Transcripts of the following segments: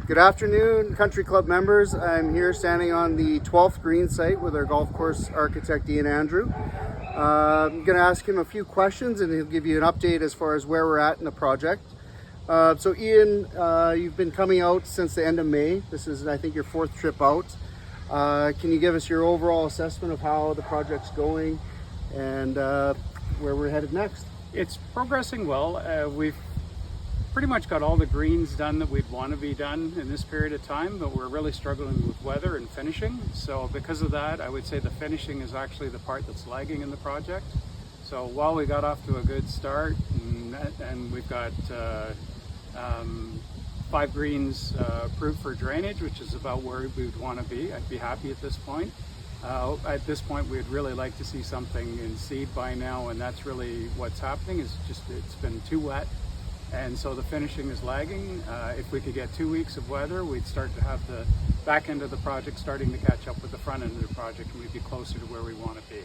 Good afternoon, Country Club members. I'm here standing on the 12th green site with our golf course architect, Ian Andrew. I'm going to ask him a few questions and he'll give you an update as far as where we're at in the project. So Ian, you've been coming out since the end of May. This is, I think, your fourth trip out. Can you give us your overall assessment of how the project's going and where we're headed next? It's progressing well. We've pretty much got all the greens done that we'd want to be done in this period of time, but we're really struggling with weather and finishing. So because of that, I would say the finishing is actually the part that's lagging in the project. So while we got off to a good start and we've got 5 greens approved for drainage, which is about where we would want to be, I'd be happy at this point. At this point, we'd really like to see something in seed by now, and that's really what's happening. Is just it's been too wet, and so the finishing is lagging. If we could get 2 weeks of weather, we'd start to have the back end of the project starting to catch up with the front end of the project, and we'd be closer to where we want to be.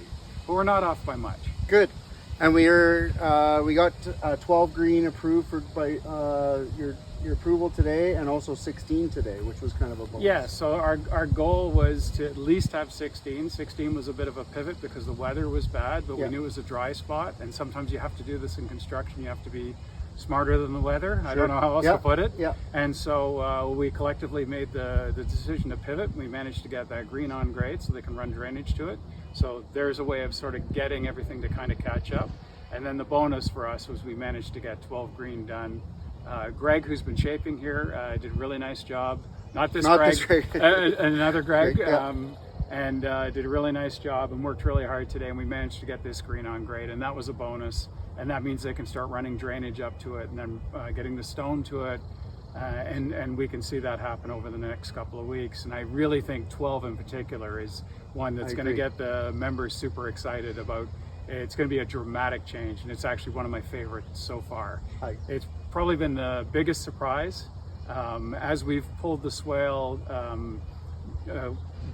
But we're not off by much. Good. And we got 12 green approved by your approval today, and also 16 today, which was kind of a bonus. Yeah, so our goal was to at least have 16. 16 was a bit of a pivot because the weather was bad, but we knew it was a dry spot, and sometimes you have to do this in construction. You have to be smarter than the weather. Sure. I don't know how else to put it. Yeah. And so we collectively made the decision to pivot. We managed to get that green on grade so they can run drainage to it. So there's a way of sort of getting everything to kind of catch up. And then the bonus for us was we managed to get 12 green done. Greg, who's been shaping here, did a really nice job. Not this Greg, another Greg. And did a really nice job and worked really hard today, and we managed to get this green on grade, and that was a bonus. And that means they can start running drainage up to it and then getting the stone to it, and we can see that happen over the next couple of weeks. And I really think 12 in particular is one that's going to get the members super excited about. It's going to be a dramatic change, and it's actually one of my favorites so far. It's probably been the biggest surprise as we've pulled the swale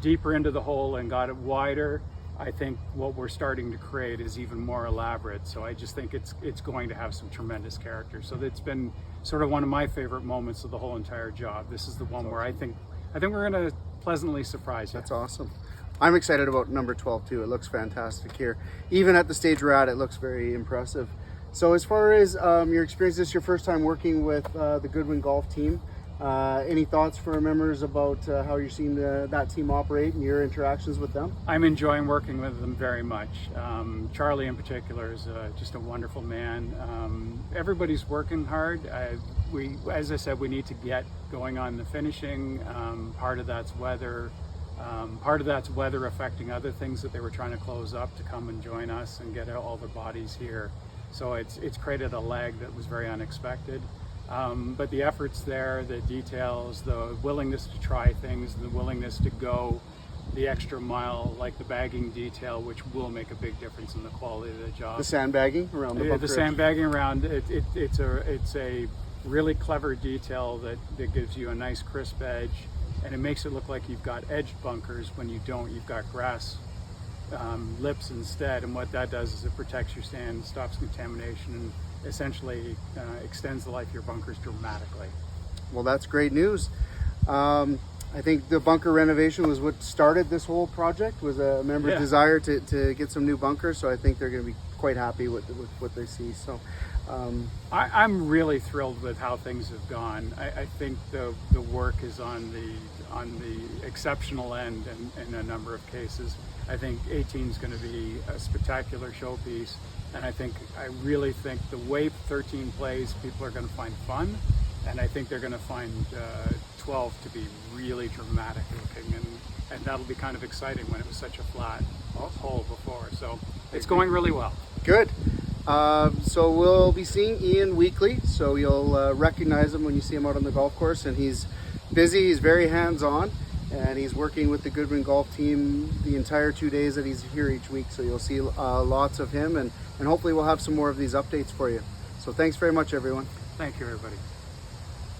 deeper into the hole and got it wider. I think what we're starting to create is even more elaborate. So I just think it's going to have some tremendous character. So it's been sort of one of my favorite moments of the whole entire job. This is the one where I think we're going to pleasantly surprise you. That's awesome. I'm excited about number 12 too. It looks fantastic here. Even at the stage we're at, it looks very impressive. So as far as your experience, this is your first time working with the Goodwin Golf team. Any thoughts for our members about how you're seeing that team operate and your interactions with them? I'm enjoying working with them very much. Charlie in particular is just a wonderful man. Everybody's working hard. As I said, we need to get going on the finishing. Part of that's weather. Part of that's weather affecting other things that they were trying to close up to come and join us and get all their bodies here. So it's created a lag that was very unexpected. But the effort's there, the details, the willingness to try things, the willingness to go the extra mile, like the bagging detail, which will make a big difference in the quality of the job. The sandbagging around the bunker The sandbagging around, it's a really clever detail that gives you a nice crisp edge, and it makes it look like you've got edged bunkers when you don't. You've got grass lips instead, and what that does is it protects your sand, stops contamination, and essentially extends the life of your bunkers dramatically. Well, that's great news. I think the bunker renovation was what started this whole project, was a member's desire to get some new bunkers, so I think they're going to be quite happy with what they see. So I'm really thrilled with how things have gone. I think the work is on the exceptional end in a number of cases. I think 18 is going to be a spectacular showpiece, and I really think the way 13 plays, people are going to find fun, and I think they're going to find 12 to be really dramatic looking, and that'll be kind of exciting when it was such a flat hole before. So it's going really well. Good. So we'll be seeing Ian weekly, so you'll recognize him when you see him out on the golf course, and he's busy, he's very hands-on, and he's working with the Goodwin Golf team the entire 2 days that he's here each week, so you'll see lots of him, and hopefully we'll have some more of these updates for you. So thanks very much, everyone. Thank you, everybody.